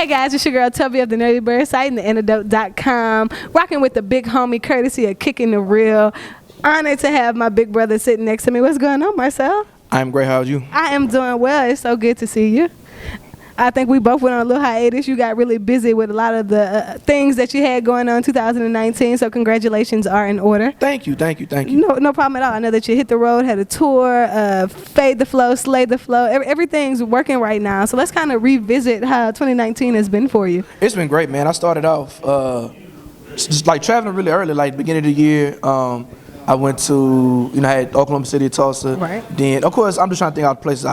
Hey guys, it's your girl Tubbi of the Nerdy Bird site and the antidote.com. Rocking with the big homie courtesy of Kickin The Real. Honored to have my big brother sitting next to me. What's going on, Marcel? I'm great. How's you? I am doing well. It's so good to see you. I think we both went on a little hiatus. You got really busy with a lot of the things that you had going on in 2019, so congratulations are in order. Thank you. No problem at all. I know that you hit the road, had a tour, fade the flow, slay the flow. Everything's working right now, so let's kind of revisit how 2019 has been for you. It's been great, man. I started off just like traveling really early, like beginning of the year. I went to, I had Oklahoma City, Tulsa. Right. Then, of course, I'm just trying to think out places,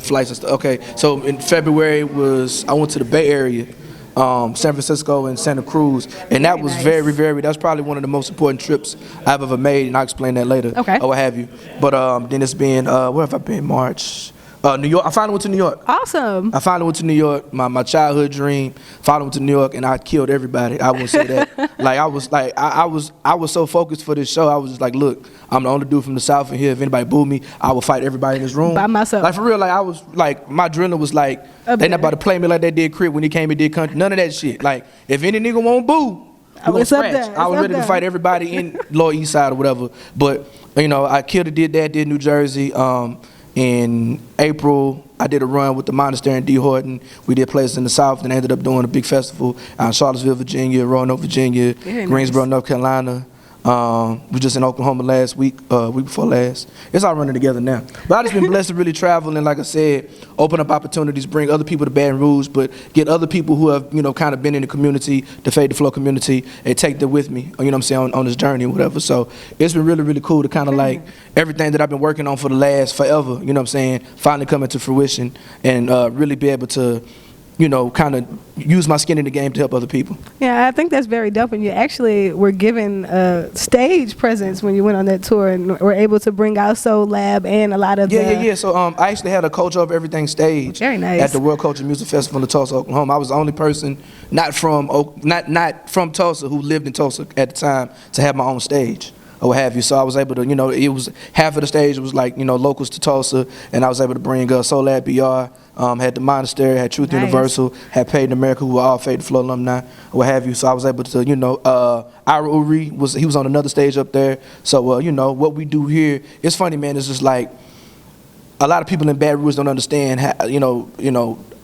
flights and stuff. Okay, so in February I went to the Bay Area, San Francisco and Santa Cruz, and that was nice. that's probably one of the most important trips I've ever made, and I'll explain that later. Okay. Or what have you. But then it's been, where have I been? March. New York. I finally went to New York. Awesome. I finally went to New York. My childhood dream. Finally went to New York, and I killed everybody. I will say that. I was so focused for this show. I was just like, look, I'm the only dude from the South in here. If anybody boo me, I will fight everybody in this room by myself. Like for real. Like I was like, my adrenaline was like, they not about to play me like they did Crip when he came and did country. None of that shit. Like if any nigga won't boo, I was ready to fight everybody in Lower East Side or whatever. But I killed it. Did New Jersey. In April, I did a run with the Monastery in D. Horton. We did places in the South, and I ended up doing a big festival in Charlottesville, Virginia, Roanoke, Virginia, Greensboro, North Carolina. We just in Oklahoma last week, week before last. It's all running together now. But I just been blessed to really travel and, like I said, open up opportunities, bring other people to Baton Rouge, but get other people who have, kind of been in the community, the Fade the Flow community, and take them with me, on this journey or whatever. So it's been really, really cool to kind of like everything that I've been working on for the last forever, finally coming to fruition and really be able to kind of use my skin in the game to help other people. Yeah, I think that's very dope. And you actually were given a stage presence when you went on that tour and were able to bring out Soul Lab and a lot of Yeah. So I actually had a Culture of Everything stage. Very nice. At the World Culture Music Festival in Tulsa, Oklahoma. I was the only person not from Tulsa who lived in Tulsa at the time to have my own stage or what have you. So I was able to, it was half of the stage was like, locals to Tulsa, and I was able to bring Soul Lab BR, had the Monastery, had Truth Universal, had Paid in America, who were all Fade the Flow alumni, or what have you. So I was able to, Ira Uri, he was on another stage up there. So, what we do here, it's funny, man, it's just like, a lot of people in Baton Rouge don't understand how,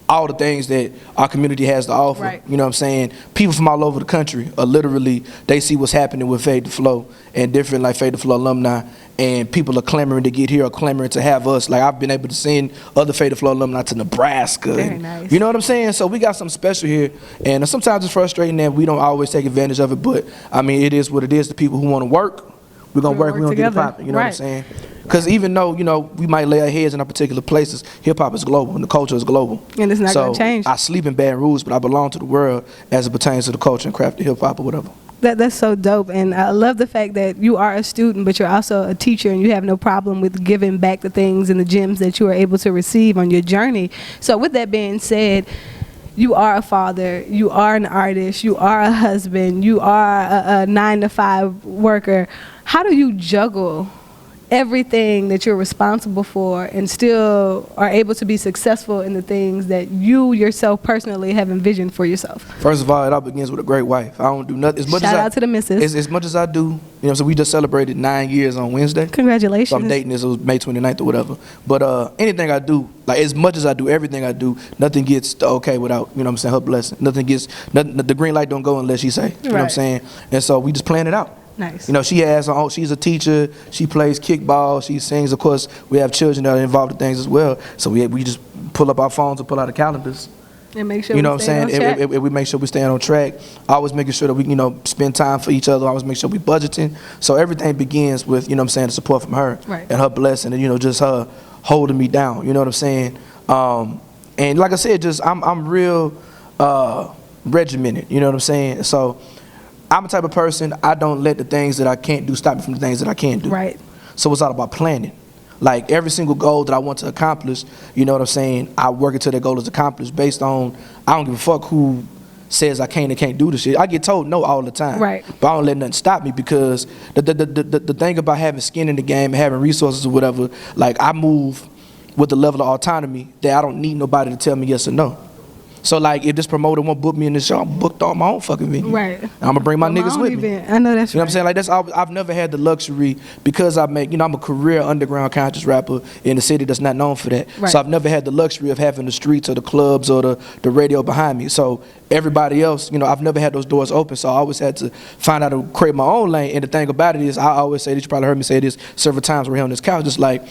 all the things that our community has to offer. Right. You know what I'm saying? People from all over the country are literally, they see what's happening with Fade the Flow and different like Fade the Flow alumni, and people are clamoring to get here or clamoring to have us. Like I've been able to send other Fade the Flow alumni to Nebraska. Very nice. You know what I'm saying? So we got something special here, and sometimes it's frustrating that we don't always take advantage of it, but I mean, it is what it is. The people who want to work, we're going to work, we're going to get it popping. You know what I'm saying? Because even though, we might lay our heads in our particular places, hip-hop is global and the culture is global. And it's not going to change. I sleep in Baton Rouge, but I belong to the world as it pertains to the culture and craft of hip-hop or whatever. That's so dope, and I love the fact that you are a student, but you're also a teacher, and you have no problem with giving back the things and the gems that you are able to receive on your journey. So with that being said, you are a father, you are an artist, you are a husband, you are a 9-to-5 worker. How do you juggle everything that you're responsible for and still are able to be successful in the things that you yourself personally have envisioned for yourself? First of all, it all begins with a great wife. I don't do nothing. Shout out to the missus. As much as I do, so we just celebrated 9 years on Wednesday. Congratulations. So I'm dating this, it was May 29th or whatever. But anything I do, like as much as I do, everything I do, nothing gets the okay without, her blessing. The green light don't go unless she say, you know what I'm saying? And so we just plan it out. Nice. She has her own, she's a teacher, she plays kickball, she sings. Of course, we have children that are involved in things as well. So we just pull up our phones and pull out the calendars. And make sure we make sure we stay on track. Always making sure that we, spend time for each other. Always make sure we budgeting. So everything begins with, the support from her and her blessing and, just her holding me down. You know what I'm saying? And like I said, I'm real regimented. You know what I'm saying? So I'm the type of person, I don't let the things that I can't do stop me from the things that I can do. Right. So it's all about planning. Like every single goal that I want to accomplish, you know what I'm saying, I work until that goal is accomplished based on, I don't give a fuck who says I can and can't do this shit. I get told no all the time. Right. But I don't let nothing stop me because the thing about having skin in the game and having resources or whatever, like I move with a level of autonomy that I don't need nobody to tell me yes or no. So like, if this promoter won't book me in this show, I'm booked on my own fucking venue. Right. I'm gonna bring my niggas with me. I know that's You know what I'm saying? Like, that's all. I've never had the luxury because I'm a career underground conscious rapper in a city that's not known for that. Right. So I've never had the luxury of having the streets or the clubs or the radio behind me. So everybody else, I've never had those doors open. So I always had to find out to create my own lane. And the thing about it is, I always say this. You probably heard me say this several times. We're here on this couch. Just like,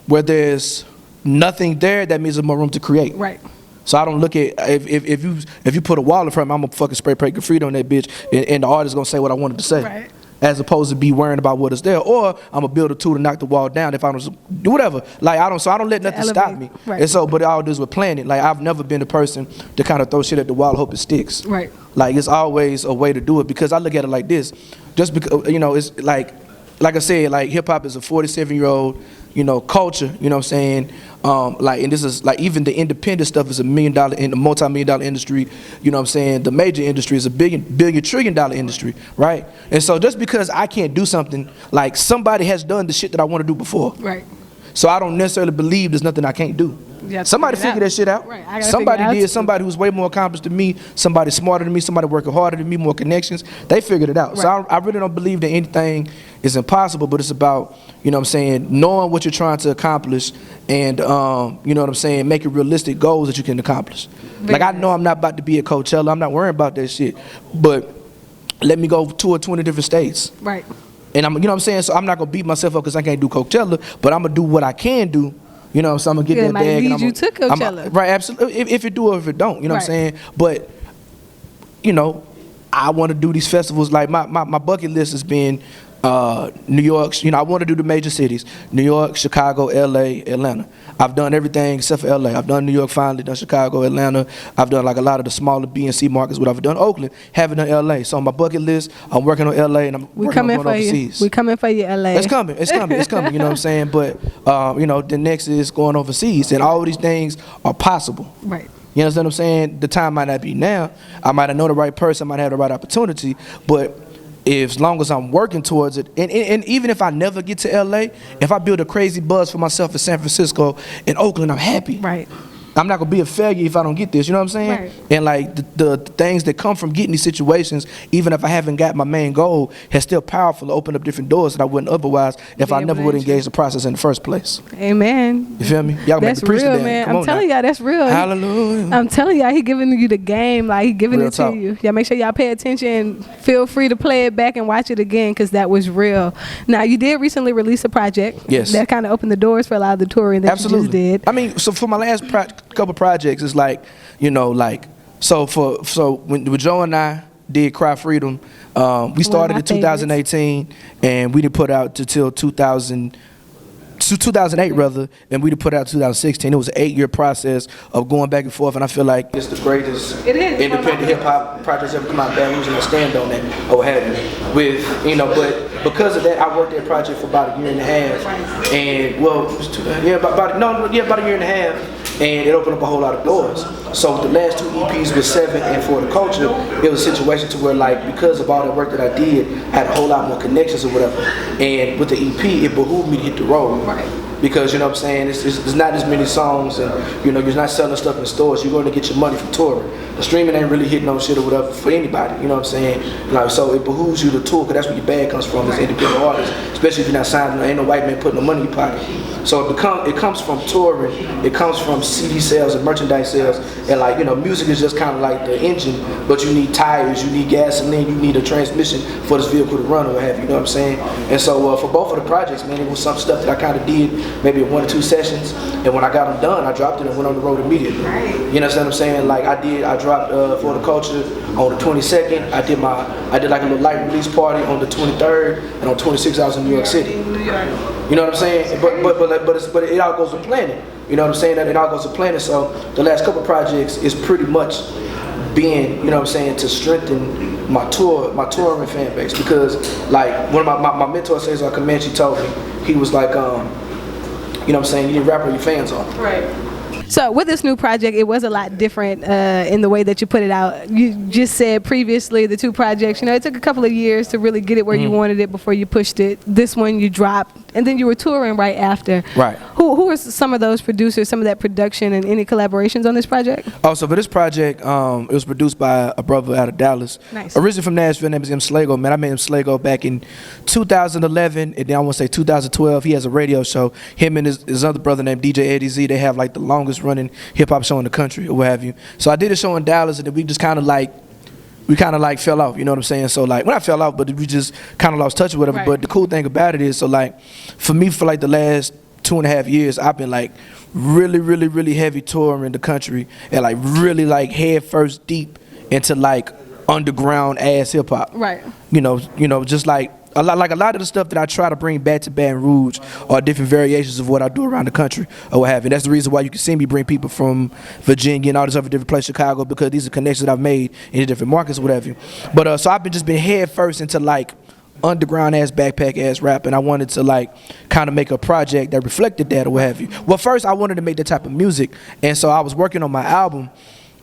where there's nothing there, that means there's more room to create. Right. So I don't look at if you put a wall in front of me, I'm gonna fucking spray paint graffiti on that bitch, and the artist gonna say what I wanted to say, right, as opposed to be worrying about what is there. Or I'm gonna build a tool to knock the wall down if I don't do whatever. Like I don't let nothing stop me. Right. And so, but all it is with planning. Like I've never been the person to kind of throw shit at the wall and hope it sticks. Right. Like it's always a way to do it, because I look at it like this. Just because it's like I said, like hip hop is a 47-year-old. Culture, you know what I'm saying? And this is like, even the independent stuff is $1 million in the multi-million-dollar industry. You know what I'm saying? The major industry is a billion trillion-dollar industry, right? And so just because I can't do something, like somebody has done the shit that I want to do before. Right. So I don't necessarily believe there's nothing I can't do. Somebody figured that shit out. Right. Somebody did. Somebody who's way more accomplished than me, somebody smarter than me, somebody working harder than me, more connections. They figured it out. Right. So I really don't believe that anything is impossible, but it's about, knowing what you're trying to accomplish and, making realistic goals that you can accomplish. Like, I know I'm not about to be at Coachella. I'm not worrying about that shit. But let me go tour 20 different states. Right. And I'm, so I'm not going to beat myself up because I can't do Coachella, but I'm going to do what I can do. So I'm going to get that bag. And you to Coachella. Right, absolutely. If it do or if it don't, what I'm saying? But, I want to do these festivals. Like, my bucket list has been New York. I want to do the major cities: New York, Chicago, LA, Atlanta. I've done everything except for LA. I've done New York finally, done Chicago, Atlanta. I've done like a lot of the smaller B and C markets. What I've done Oakland, haven't done LA. So on my bucket list, I'm working on LA and I'm working on going overseas. We coming for you, LA. It's coming. You know what I'm saying? But the next is going overseas, and all of these things are possible. Right. You understand what I'm saying? The time might not be now. I might have known the right person, I might have the right opportunity, but as long as I'm working towards it, and even if I never get to LA, if I build a crazy buzz for myself in San Francisco and Oakland, I'm happy. Right. I'm not gonna be a failure if I don't get this, you know what I'm saying? Right. And like the things that come from getting these situations, even if I haven't got my main goal, has still powerful to open up different doors that I wouldn't otherwise if I never would engage the process in the first place. Amen. You feel me? Y'all that's make the priest real, today. man. Come I'm telling y'all, that's real. Hallelujah. I'm telling y'all, he giving you the game, like he giving Real it talk. to you. Y'all make sure y'all pay attention. Feel free to play it back and watch it again, because that was real. Now, you did recently release a project. Yes. That kind of opened the doors for a lot of the touring that you just did. I mean, so for my last couple projects, it's like, so when Joe and I did Cry Freedom, we started in 2018, and we didn't put out till 2008 rather, and we did put out 2016. It was an 8-year process of going back and forth, and I feel like it's the greatest independent hip hop project ever come out. Baton Rouge, and I stand on that, or have you. But because of that, I worked that project for about a year and a half, and about a year and a half, and it opened up a whole lot of doors. So the last 2 EPs with 7 and For the Culture, it was a situation to where, like, because of all the work that I did, I had a whole lot more connections or whatever. And with the EP, it behooved me to hit the road. Right. Because, you know what I'm saying, it's not as many songs, and, you're not selling stuff in stores. You're going to get your money from touring. The streaming ain't really hitting no shit or whatever for anybody, you know what I'm saying? Like, so it behooves you to tour, because that's where your bag comes from as an independent artist, especially if you're not signed. Ain't no white man putting no money in your pocket. So it comes from touring, it comes from CD sales and merchandise sales, and like, music is just kind of like the engine, but you need tires, you need gasoline, you need a transmission for this vehicle to run or what have you know what I'm saying? And so for both of the projects, man, it was some stuff that I kind of did maybe 1 or 2 sessions, and when I got them done, I dropped it and went on the road immediately. Right. You know what I'm saying? Like I dropped For the Culture on the 22nd. I did like a little light release party on the 23rd, and on 26th I was in New York City. You know what I'm saying? But it all goes to planning. You know what I'm saying? That it all goes to planning. So the last couple projects is pretty much being, to strengthen my touring fan base, because like one of my mentor Cesar Comanche told me, he was like, you need to rap where your fans are. Right. So with this new project, it was a lot different in the way that you put it out. You just said previously the 2 projects, it took a couple of years to really get it where you wanted it before you pushed it. This one you dropped, and then you were touring right after. Right. Who are some of those producers, some of that production, and any collaborations on this project? Oh, so for this project, it was produced by a brother out of Dallas. Nice. Originally from Nashville, name is M. Slago. Man, I met M. Slago back in 2011, and then I want to say 2012. He has a radio show. Him and his other brother named DJ Eddie Z, they have like the longest running hip hop show in the country or what have you. So I did a show in Dallas, and then we just kind of like fell off, you know what I'm saying? So like, when I fell off, but we just kind of lost touch or whatever. Right. But the cool thing about it is, so like, for me, for like the last 2.5 years, I've been like really heavy touring the country and like really like head first deep into like underground ass hip hop. Right. You know, just like a lot of the stuff that I try to bring back to Baton Rouge are different variations of what I do around the country or what have you. That's the reason why you can see me bring people from Virginia and all these other different places, Chicago, because these are connections that I've made in the different markets or what have you. But so I've been head first into like underground ass backpack ass rap, and I wanted to like kind of make a project that reflected that or what have you. Well, first I wanted to make that type of music, and so I was working on my album,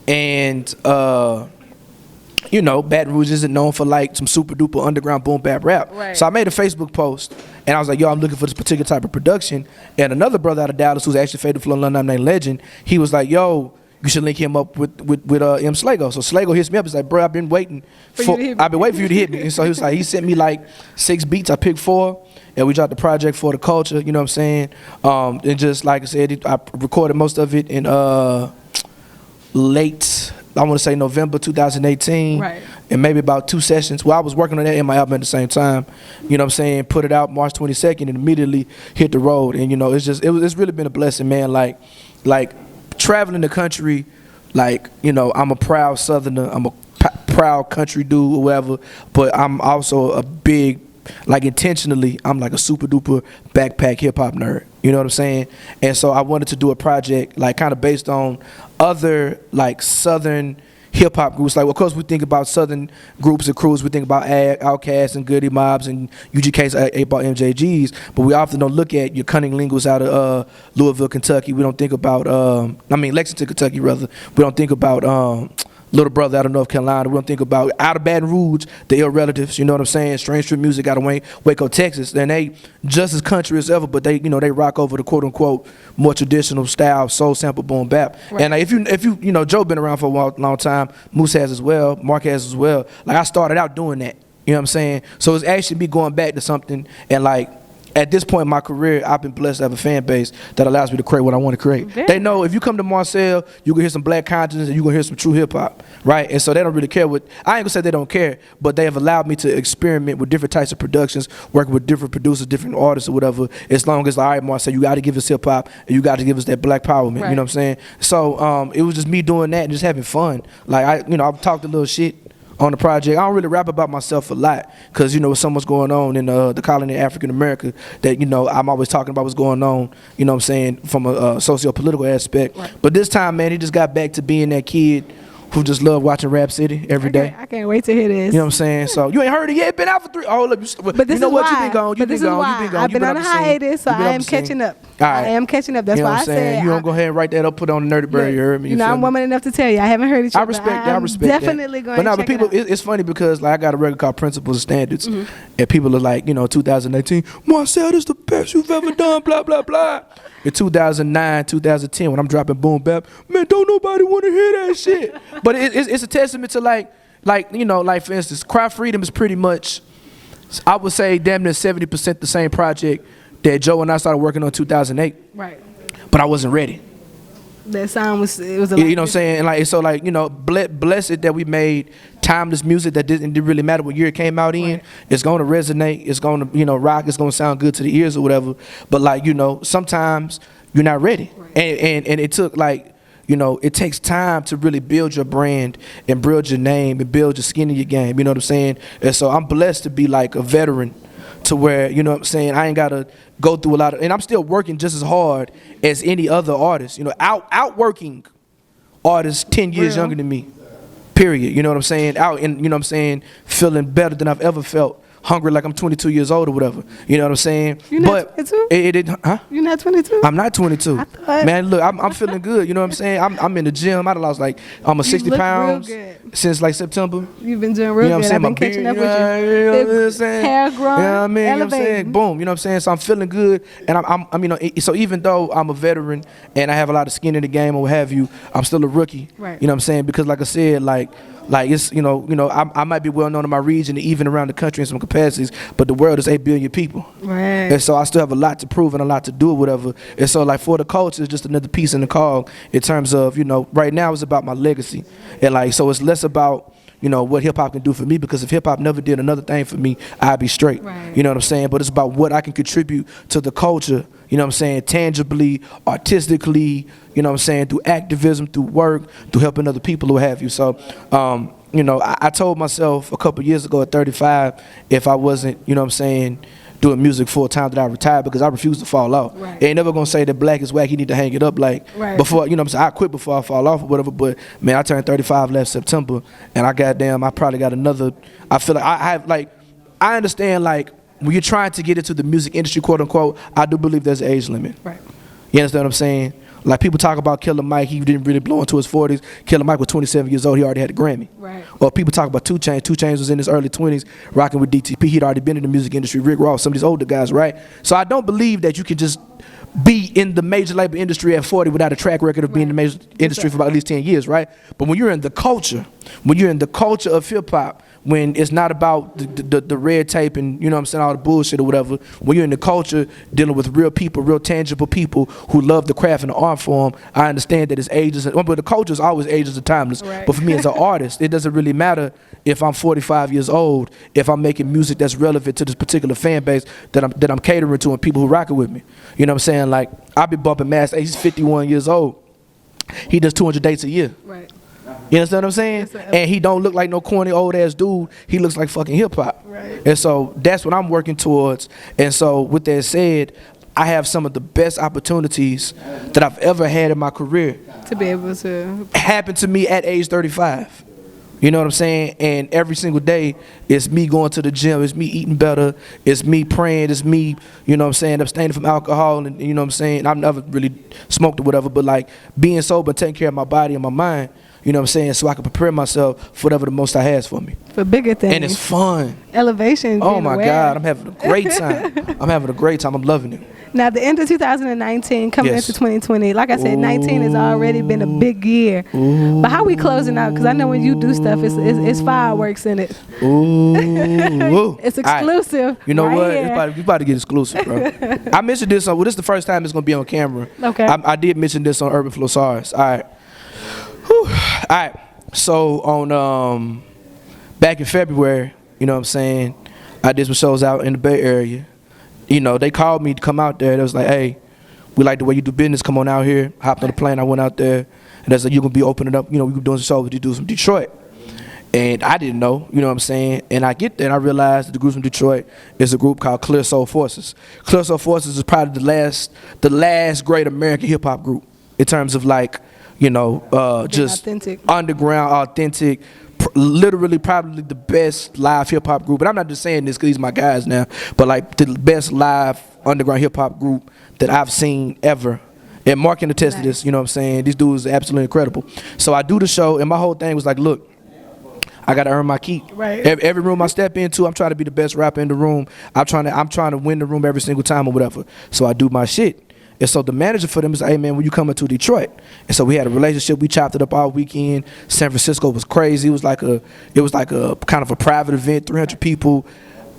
and you know, Baton Rouge isn't known for like some super duper underground boom bap rap. Right. So I made a Facebook post, and I was like, yo, I'm looking for this particular type of production. And another brother out of Dallas who's actually Fatal Flow alumni named Legend, he was like, yo, you should link him up with M. Slago. So Slago hits me up. He's like, bro, I've been waiting for you to hit me. And so he was like, he sent me like 6 beats. I picked 4, and we dropped the project for the culture. You know what I'm saying? And just like I said, I recorded most of it in late, I want to say November 2018. Right. And maybe about 2 sessions. Well, I was working on that in my album at the same time. You know what I'm saying? Put it out March 22nd and immediately hit the road. And you know, it's really been a blessing, man. Like traveling the country, like, you know, I'm a proud Southerner, I'm a proud country dude or whatever, but I'm also a big, like intentionally, I'm like a super duper backpack hip hop nerd. You know what I'm saying? And so I wanted to do a project like kind of based on other like Southern hip hop groups. Like, of course, we think about Southern groups and crews. We think about Outkast and Goody Mobs and UGK's 8-Ball MJGs, but we often don't look at your cunning linguals out of Louisville, Kentucky. We don't think about, Lexington, Kentucky, rather. We don't think about Little Brother out of North Carolina. We don't think about out of Baton Rouge, the Ill Relatives, you know what I'm saying? Strange Street Music out of Waco, Texas. And they just as country as ever, but they, you know, they rock over the quote unquote more traditional style, soul sample, boom bap. Right. And if you know, Joe been around for a long time, Moose has as well, Mark has as well. Like, I started out doing that, you know what I'm saying? So it's actually me going back to something, and like, at this point in my career, I've been blessed to have a fan base that allows me to create what I want to create. Very they know if you come to Marcel, you can hear some black conscience and you can hear some true hip hop, right? And so they don't really care what, I ain't gonna say they don't care, but they have allowed me to experiment with different types of productions, working with different producers, different artists or whatever, as long as, all right, Marcel, you gotta give us hip hop and you gotta give us that black power, man, right. You know what I'm saying? So it was just me doing that and just having fun. Like, I've talked a little shit on the project. I don't really rap about myself a lot because, you know, so much going on in the colony of African America that, you know, I'm always talking about what's going on, you know what I'm saying, from a socio-political aspect. Right. But this time, man, he just got back to being that kid who just loved watching Rap City every day. I can't wait to hear this. You know what I'm saying? So you ain't heard it yet? It been out for 3. Oh, look, but this you know is what? Why. You been gone. You been gone. I've been on a hiatus, so I am catching up. Right. I am catching up. That's you know why I said. You don't go ahead and write that up, put on the Nerdy Bird. You heard me? You know, I'm woman enough to tell you. I haven't heard it yet. I respect that. I respect definitely that. Going to check people, it out. It's funny because like I got a record called Principles and Standards, and people are like, you know, 2018, Marcel, this is the best you've ever done, blah, blah, blah. In 2009, 2010, when I'm dropping boom bap, man, don't nobody want to hear that shit. But it's a testament to like, you know, like for instance, Cry Freedom is pretty much, I would say damn near 70% the same project that Joe and I started working on in 2008. Right. But I wasn't ready. That sound was, it was a lot. You know what I'm saying? And like, so like, you know, blessed that we made timeless music that didn't really matter what year it came out in. Right. It's going to resonate. It's going to, you know, rock. It's going to sound good to the ears or whatever. But like, you know, sometimes you're not ready. Right. And it took like, you know, it takes time to really build your brand and build your name and build your skin in your game. You know what I'm saying? And so I'm blessed to be like a veteran to where, you know what I'm saying, I ain't got to go through a lot of, and I'm still working just as hard as any other artist, you know, outworking artists 10 years younger than me, period. You know what I'm saying? Out and, you know what I'm saying, feeling better than I've ever felt hungry like I'm 22 years old or whatever. You know what I'm saying? You're not 22? Huh? You're not 22? I'm not 22. Man, look, I'm feeling good. You know what I'm saying? I'm in the gym. I lost like almost 60 pounds since like September. You've been doing real you know good. I've been catching up with you. You know what I'm saying? Hair growing, you know what I mean? You know what I'm saying? elevating. Boom. You know what I'm saying? So I'm feeling good, and I'm you know. So even though I'm a veteran and I have a lot of skin in the game or what have you, I'm still a rookie. Right. You know what I'm saying? Because like I said, like it's I might be well known in my region and even around the country in some capacities, but the world is 8 billion people. Right. And so I still have a lot to prove and a lot to do or whatever. And so like for the culture, it's just another piece in the cog in terms of, you know, right now it's about my legacy. And like, so it's less about, you know, what hip hop can do for me, because if hip hop never did another thing for me, I'd be straight. Right. You know what I'm saying? But it's about what I can contribute to the culture, you know what I'm saying, tangibly, artistically, you know what I'm saying, through activism, through work, through helping other people, what have you. So, you know, I told myself a couple years ago at 35, if I wasn't, you know what I'm saying, doing music full time, that I retired, because I refuse to fall off. Right. They ain't never gonna say that black is whack, you need to hang it up like before, you know what I'm saying, I quit before I fall off or whatever, but man, I turned 35 last September, and I probably got another, I feel like I have, like, I understand, like, when you're trying to get into the music industry, quote unquote, I do believe there's an age limit. Right. You understand what I'm saying? Like, people talk about Killer Mike, he didn't really blow into his 40s. Killer Mike was 27 years old, he already had a Grammy. Right. Or people talk about 2 Chainz. 2 Chainz was in his early 20s, rocking with DTP. He'd already been in the music industry. Rick Ross, some of these older guys, right? So I don't believe that you can just be in the major label industry at 40 without a track record of being in the major industry for about at least 10 years, right? But when you're in the culture, of hip-hop, when it's not about the red tape and, you know what I'm saying, all the bullshit or whatever, when you're in the culture dealing with real people, real tangible people who love the craft and the art form, I understand that it's ages, but the culture is always ages and timeless. Right. But for me as an artist, it doesn't really matter if I'm 45 years old, if I'm making music that's relevant to this particular fan base that I'm catering to and people who rock it with me. You know what I'm saying? Like, I be bumping Mass A, he's 51 years old. He does 200 dates a year. Right. You understand what I'm saying? And he don't look like no corny old ass dude. He looks like fucking hip hop. Right. And so that's what I'm working towards. And so with that said, I have some of the best opportunities that I've ever had in my career to be able to happen to me at age 35. You know what I'm saying? And every single day, it's me going to the gym, it's me eating better, it's me praying, it's me, you know what I'm saying, abstaining from alcohol, and you know what I'm saying? I've never really smoked or whatever, but like being sober and taking care of my body and my mind, you know what I'm saying, so I can prepare myself for whatever the Most High has for me. For bigger things. And it's fun. Elevation. Oh my God, I'm having a great time. I'm loving it. Now, the end of 2019, coming into 2020, like I said, 19 has already been a big year. Ooh. But how we closing out? Because I know when you do stuff, it's fireworks in it. Ooh. It's exclusive. Right. You know what? It's about to get exclusive, bro. I mentioned this this is the first time it's going to be on camera. Okay. I did mention this on Urban Flow SARS. All right. Whew. All right. So on back in February, you know what I'm saying, I did some shows out in the Bay Area. You know, they called me to come out there. They was like, hey, we like the way you do business. Come on out here. Hopped on the plane. I went out there. And they said, you're going to be opening up. You know, we were doing some shows with these dudes from Detroit. And I didn't know, you know what I'm saying? And I get there and I realized that the group from Detroit is a group called Clear Soul Forces. Clear Soul Forces is probably the last great American hip-hop group in terms of, like, you know, just authentic. Underground, authentic, literally probably the best live hip-hop group. But I'm not just saying this because these are my guys now, but like the best live underground hip-hop group that I've seen ever. And Mark can attest to this, you know what I'm saying? These dudes are absolutely incredible. So I do the show, and my whole thing was like, look, I gotta earn my keep. Right. Every room I step into, I'm trying to be the best rapper in the room. I'm trying to win the room every single time or whatever. So I do my shit. And so the manager for them is like, hey man, when you coming to Detroit? And so we had a relationship. We chopped it up all weekend. San Francisco was crazy. It was like a kind of a private event, 300 people.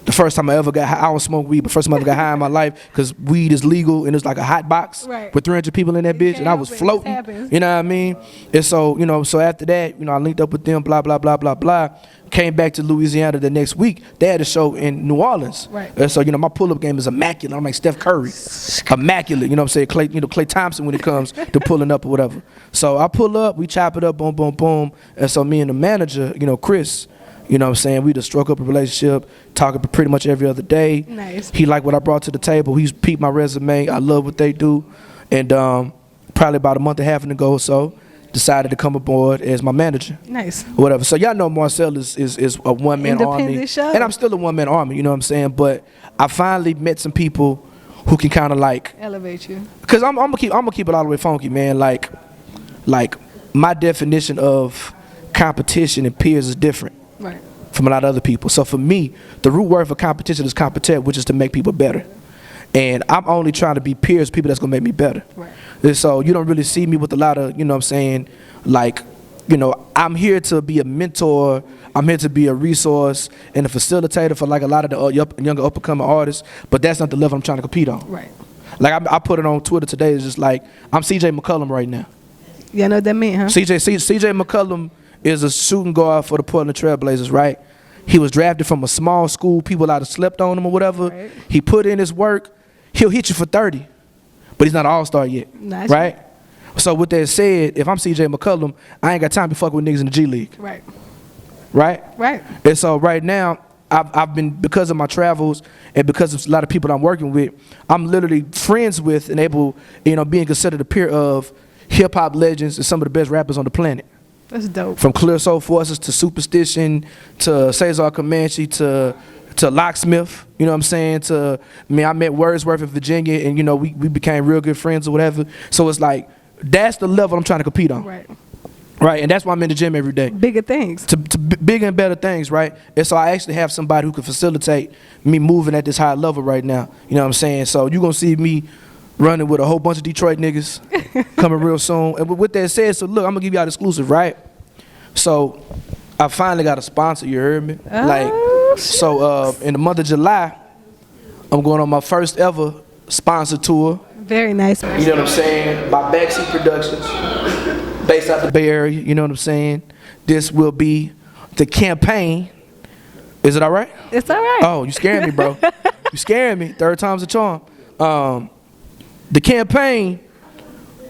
The first time I ever got high, I don't smoke weed, but first time I ever got high in my life, because weed is legal, and it's like a hot box with 300 people in that bitch, and I was floating, you know what I mean? And so, you know, so after that, you know, I linked up with them, blah, blah, blah, blah, blah. Came back to Louisiana the next week. They had a show in New Orleans. Right. And so, you know, my pull-up game is immaculate. I'm like Steph Curry. Immaculate, you know what I'm saying? Klay Thompson when it comes to pulling up or whatever. So I pull up, we chop it up, boom, boom, boom. And so me and the manager, you know, Chris, you know what I'm saying, we just struck up a relationship, talking pretty much every other day. Nice. He liked what I brought to the table. He's peeped my resume. I love what they do. And probably about a month and a half ago or so, decided to come aboard as my manager. Nice. Whatever. So y'all know Marcel is a one-man army. Show. And I'm still a one-man army, you know what I'm saying? But I finally met some people who can kind of like elevate you. Cause I'm gonna keep it all the way funky, man. Like my definition of competition and peers is different. Right. From a lot of other people. So for me, the root word for competition is compete, which is to make people better. And I'm only trying to be peers, people that's gonna make me better. Right. And so you don't really see me with a lot of, you know what I'm saying, like, you know, I'm here to be a mentor, I'm here to be a resource and a facilitator for like a lot of the younger up-and-coming artists, but that's not the level I'm trying to compete on. Right. Like I put it on Twitter today, it's just like, I'm CJ McCollum right now. Yeah, I know what that mean, huh? CJ McCollum is a shooting guard for the Portland Trail Blazers, right? He was drafted from a small school, people out of slept on him or whatever. Right. He put in his work, he'll hit you for 30, but he's not an all-star yet, nice. Right? So with that said, if I'm CJ McCollum, I ain't got time to fuck with niggas in the G League. Right. Right? Right. And so right now, I've been, because of my travels and because of a lot of people I'm working with, I'm literally friends with and able, you know, being considered a peer of hip-hop legends and some of the best rappers on the planet. That's dope. From Clear Soul Forces to Superstition to Cesar Comanche to Locksmith, you know what I'm saying? I met Wordsworth in Virginia, and you know we became real good friends or whatever. So it's like that's the level I'm trying to compete on. Right. Right, and that's why I'm in the gym every day. Bigger things. To bigger and better things, right? And so I actually have somebody who can facilitate me moving at this high level right now. You know what I'm saying? So you're gonna see me running with a whole bunch of Detroit niggas coming real soon. And with that said, so look, I'm gonna give y'all exclusive, right? So I finally got a sponsor, you heard me? In the month of July, I'm going on my first ever sponsor tour. Very nice. You know what I'm saying? By Backseat Productions, based out the Bay Area, you know what I'm saying? This will be the campaign. Is it all right? It's all right. Oh, you scaring me, bro. You scaring me. Third time's a charm. The campaign,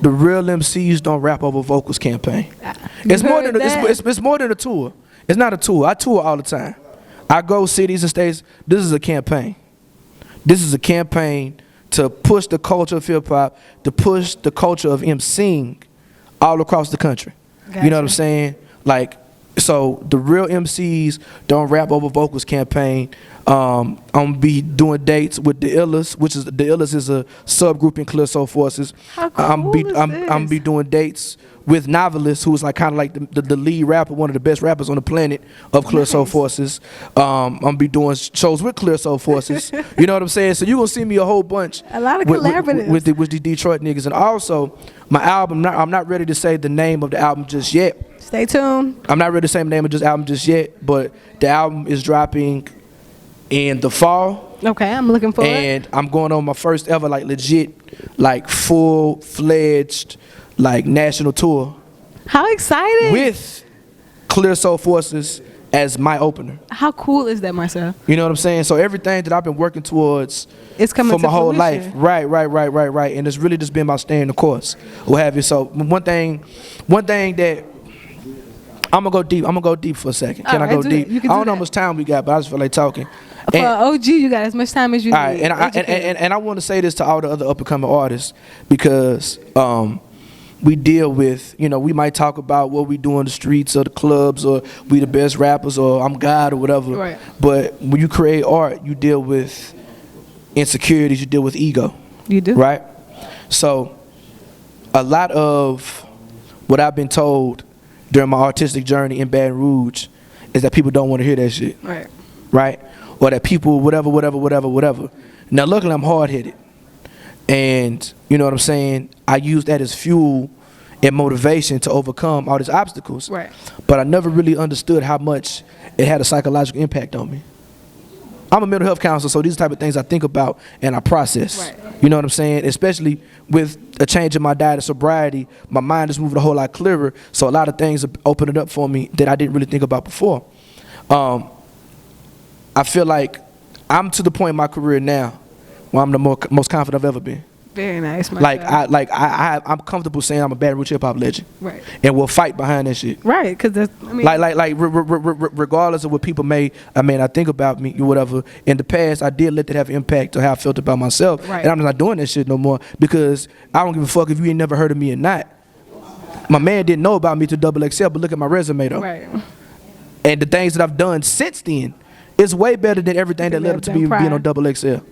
the Real MCs Don't Rap Over Vocals campaign. It's more than a tour. It's not a tour. I tour all the time. I go cities and states. This is a campaign. This is a campaign to push the culture of hip hop, to push the culture of MCing all across the country. Gotcha. You know what I'm saying? Like, so the Real MCs Don't Rap Over Vocals campaign. I'm gonna be doing dates with the Illest, which is the Illest is a subgroup in Clear Soul Forces. How cool I'm be doing dates with Novelist, who is like kind of like the lead rapper, one of the best rappers on the planet of Clear Soul Forces. I'm gonna be doing shows with Clear Soul Forces. You know what I'm saying? So you're gonna see me a whole bunch. A lot of collaboratives with the Detroit niggas, and also my album. I'm not ready to say the name of the album just yet. Stay tuned. I'm not ready to say the name of this album just yet, but the album is dropping in the fall. Okay, I'm looking forward. And I'm going on my first ever like legit, like full-fledged, like national tour. How exciting! With Clear Soul Forces as my opener. How cool is that, Marcel? You know what I'm saying? So everything that I've been working towards it's coming for my whole fruition. life. Right. And it's really just been about staying the course. What have you. So one thing that I'm gonna go deep for a second. Can I go deep? I don't know how much time we got, but I just feel like talking. For OG, you got as much time as you need. All right, and I want to say this to all the other up-and-coming artists because we deal with, you know, we might talk about what we do in the streets or the clubs or we the best rappers or I'm God or whatever. Right. But when you create art, you deal with insecurities, you deal with ego. You do. Right? So a lot of what I've been told during my artistic journey in Baton Rouge is that people don't want to hear that shit. Right. Right? Or that people, whatever. Now, luckily, I'm hard-headed. And, you know what I'm saying? I use that as fuel and motivation to overcome all these obstacles. Right. But I never really understood how much it had a psychological impact on me. I'm a mental health counselor, so these type of things I think about and I process. Right. You know what I'm saying? Especially with a change in my diet and sobriety, my mind is moving a whole lot clearer. So a lot of things are opening up for me that I didn't really think about before. I feel like I'm to the point in my career now where I'm the most confident I've ever been. Very nice, Marcel. I'm comfortable saying I'm a Baton Rouge hip hop legend. Right. And we'll fight behind that shit. Right, because I mean, regardless of what people may not think about me or whatever. In the past, I did let that have an impact on how I felt about myself. Right. And I'm not doing that shit no more because I don't give a fuck if you ain't never heard of me or not. My man didn't know about me to XXL, but look at my resume though. Right. And the things that I've done since then is way better than everything that led up to me being on XXL.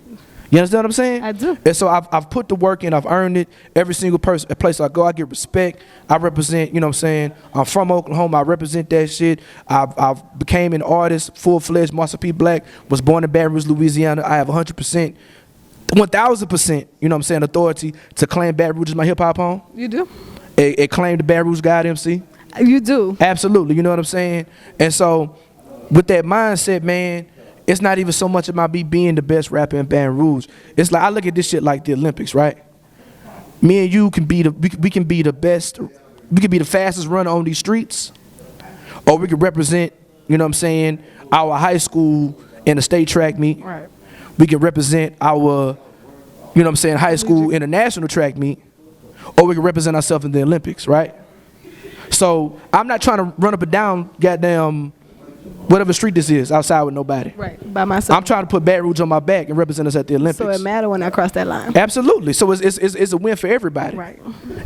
You understand what I'm saying? I do. And so I've put the work in, I've earned it. Every single place I go, I get respect. I represent, you know what I'm saying? I'm from Oklahoma, I represent that shit. I've became an artist, full-fledged. Marcel P. Black, was born in Baton Rouge, Louisiana. I have 100%, 1,000%, you know what I'm saying, authority to claim Baton Rouge as my hip-hop home. You do? It claimed the Baton Rouge God MC. You do. Absolutely, you know what I'm saying? And so with that mindset, man, it's not even so much about me being the best rapper in Baton Rouge. It's like, I look at this shit like the Olympics, right? Me and you can be we can be the best, we can be the fastest runner on these streets, or we can represent, you know what I'm saying, our high school in a state track meet. Right. We can represent our, you know what I'm saying, high school in a national track meet, or we can represent ourselves in the Olympics, right? So I'm not trying to run up and down goddamn whatever street this is outside with nobody. Right, by myself. I'm trying to put Baton Rouge on my back and represent us at the Olympics. So it matter when I cross that line. Absolutely. So it's a win for everybody. Right.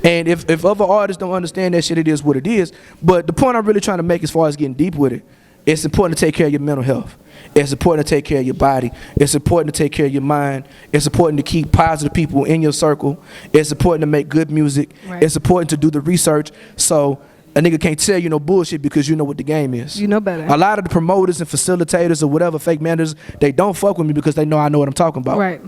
And if other artists don't understand that shit, it is what it is. But the point I'm really trying to make as far as getting deep with it, it's important to take care of your mental health. It's important to take care of your body. It's important to take care of your mind. It's important to keep positive people in your circle. It's important to make good music. Right. It's important to do the research. So a nigga can't tell you no bullshit because you know what the game is. You know better. A lot of the promoters and facilitators or whatever, fake managers, they don't fuck with me because they know I know what I'm talking about. Right.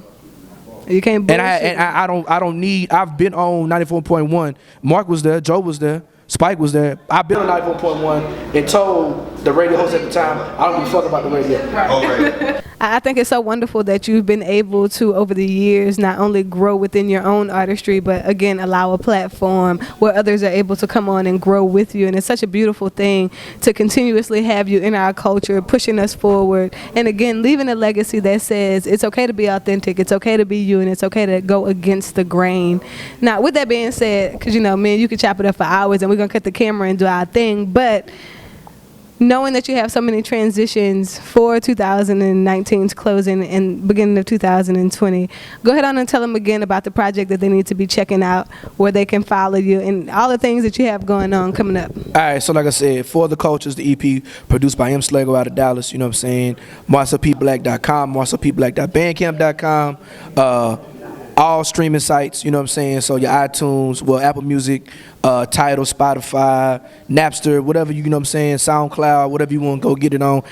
You can't bullshit. And I don't need, I've been on 94.1. Mark was there, Joe was there, Spike was there. I've been on 94.1 and told the radio host at the time, I don't give a fuck about the radio. Right. Oh, right. I think it's so wonderful that you've been able to, over the years, not only grow within your own artistry, but again, allow a platform where others are able to come on and grow with you. And it's such a beautiful thing to continuously have you in our culture, pushing us forward. And again, leaving a legacy that says it's okay to be authentic, it's okay to be you, and it's okay to go against the grain. Now, with that being said, because, you know, man, you could chop it up for hours and we're going to cut the camera and do our thing, but knowing that you have so many transitions for 2019's closing and beginning of 2020, go ahead on and tell them again about the project that they need to be checking out, where they can follow you, and all the things that you have going on coming up. All right, so like I said, For the Cultures, the EP produced by M. Slago out of Dallas, you know what I'm saying? MarcelPBlack.com, MarcelPBlack.bandcamp.com, all streaming sites, you know what I'm saying? So your iTunes, well, Apple Music, Tidal, Spotify, Napster, whatever, you know what I'm saying, SoundCloud, whatever you want to go get it on.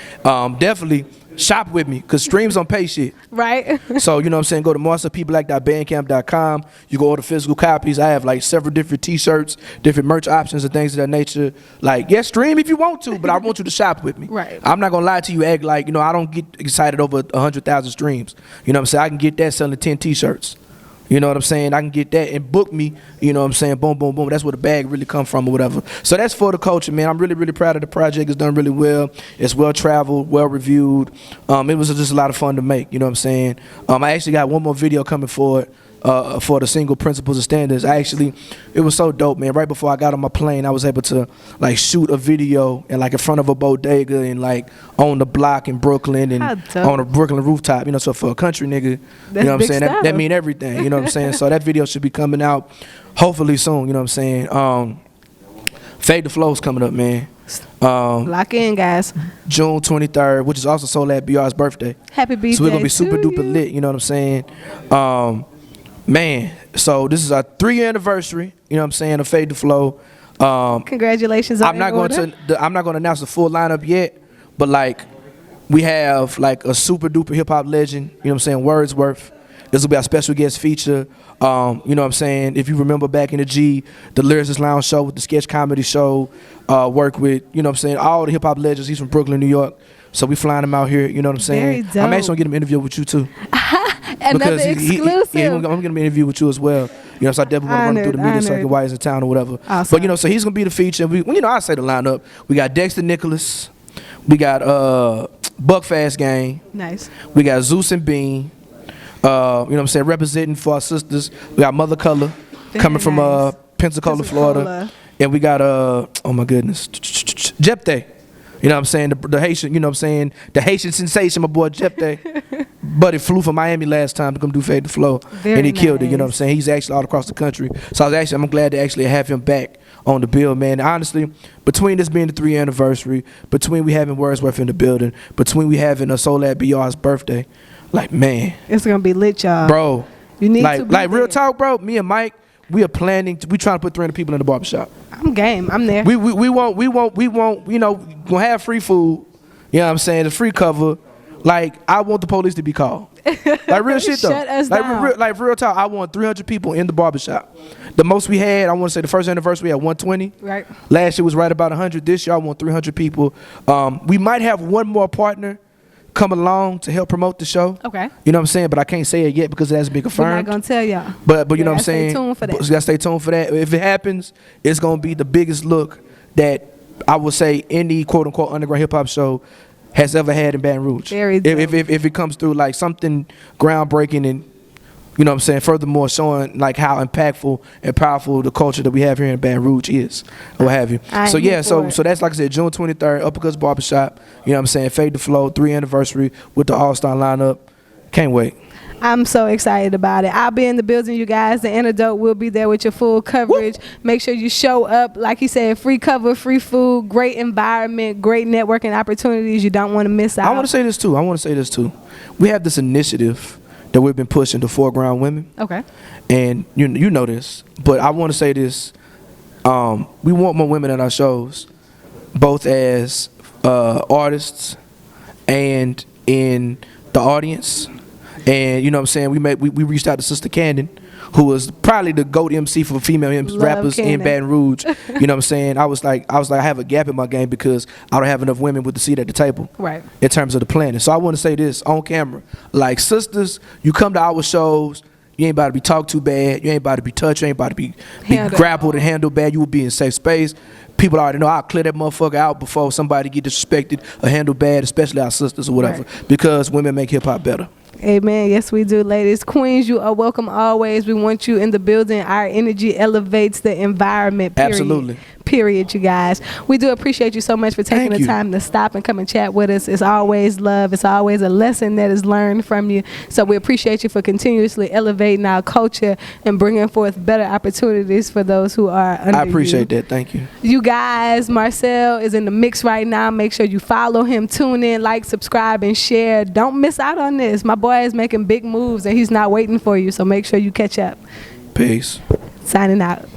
Definitely shop with me, because streams don't pay shit. Right. So, you know what I'm saying, go to marcelpblack.bandcamp.com. You go order physical copies. I have like several different t-shirts, different merch options and things of that nature. Like, yeah, stream if you want to, but I want you to shop with me. Right. I'm not going to lie to you, act like, you know, I don't get excited over 100,000 streams. You know what I'm saying? I can get that selling 10 t-shirts. You know what I'm saying? I can get that and book me, you know what I'm saying? Boom, boom, boom. That's where the bag really come from or whatever. So that's For the Culture, man. I'm really, really proud of the project. It's done really well. It's well-traveled, well-reviewed. It was just a lot of fun to make, you know what I'm saying? I actually got one more video coming for it. For the single Principles and Standards. It was so dope, man. Right before I got on my plane, I was able to like shoot a video and like in front of a bodega and like on the block in Brooklyn and on a Brooklyn rooftop, you know, so for a country nigga, that's, you know what I'm saying, that mean everything, you know what I'm saying? So that video should be coming out hopefully soon, you know what I'm saying? Fade the Flow's coming up, man. Lock in, guys. June 23rd, which is also Soulad BR's birthday. Happy birthday. So we're gonna be super duper lit, you know what I'm saying? Man, so this is our 3-year anniversary, you know what I'm saying, of Fade the Flow. Congratulations on I'm not going to announce the full lineup yet, but like we have like a super duper hip hop legend, you know what I'm saying, Wordsworth. This will be our special guest feature. You know what I'm saying, if you remember back in the the Lyricist Lounge show with the sketch comedy show, work with, you know what I'm saying, all the hip hop legends. He's from Brooklyn, New York. So we flying him out here, you know what I'm saying? Very dope. I'm actually gonna get him an interview with you too. Another exclusive. I'm gonna be an interview with you as well. You know, so I definitely want to run through the media circuit while he's in town or whatever. Awesome. But you know, so he's gonna be the feature. You know, I say the lineup. We got Dexter Nicholas. We got Buckfast Gang. Nice. We got Zeus and Bean. You know what I'm saying, representing for our sisters. We got Mother Color coming from Pensacola, Florida. And we got oh my goodness, Jepte. You know what I'm saying? The Haitian, you know what I'm saying? The Haitian sensation, my boy Jepte. Buddy flew from Miami last time to come do Fade the Flow. And he killed it, you know what I'm saying? He's actually all across the country. So I'm glad to actually have him back on the bill, man. Honestly, between this being the 3-year anniversary, between we having Wordsworth in the building, between we having a Soul Lab BR's birthday, like, man, it's gonna be lit, y'all. Bro, you need like, to be real talk, bro. Me and Mike, we are planning. We trying to put 300 people in the barbershop. I'm game. I'm there. We won't. You know, gonna have free food. You know what I'm saying? The free cover. Like, I want the police to be called. Like, real shit though. Shut us like, down. Real talk. I want 300 people in the barbershop. The most we had, I want to say, the first anniversary we had 120. Right. Last year was right about 100. This year I want 300 people. We might have one more partner come along to help promote the show. Okay. You know what I'm saying? But I can't say it yet because it hasn't been confirmed. We're not gonna tell y'all. But you know what I'm saying? Stay tuned for that. You gotta stay tuned for that. If it happens, it's gonna be the biggest look that I would say any quote unquote underground hip hop show has ever had in Baton Rouge. Very dope. If it comes through like something groundbreaking and, you know what I'm saying, furthermore showing like how impactful and powerful the culture that we have here in Baton Rouge is, or what have you. So yeah, so that's, like I said, June 23rd, Uppercuts Barbershop. You know what I'm saying, Fade the Flow, 3 anniversary with the All-Star lineup. Can't wait. I'm so excited about it. I'll be in the building, you guys. The Antidote will be there with your full coverage. Woo! Make sure you show up. Like he said, free cover, free food, great environment, great networking opportunities. You don't want to miss out. I want to say this too. We have this initiative that we've been pushing to Foreground Women. Okay. And you know this, but I want to say this. We want more women in our shows, both as artists and in the audience. And you know what I'm saying, we reached out to Sister Candon, who was probably the GOAT MC for female rappers in Baton Rouge. You know what I'm saying? I was like, I have a gap in my game because I don't have enough women with the seat at the table. Right. In terms of the planning. So I want to say this on camera. Like, sisters, you come to our shows, you ain't about to be talked to bad, you ain't about to be touched, you ain't about to be grappled and handled bad, you will be in safe space. People already know I'll clear that motherfucker out before somebody get disrespected or handled bad, especially our sisters or whatever, because women make hip hop better. Amen. Yes, we do, ladies. Queens, you are welcome always. We want you in the building. Our energy elevates the environment, period. Absolutely. Period, you guys. We do appreciate you so much for taking the time to stop and come and chat with us. It's always love. It's always a lesson that is learned from you. So we appreciate you for continuously elevating our culture and bringing forth better opportunities for those who are under you. I appreciate that. Thank you. You guys, Marcel is in the mix right now. Make sure you follow him, tune in, like, subscribe, and share. Don't miss out on this. My boy is making big moves and he's not waiting for you. So make sure you catch up. Peace. Signing out.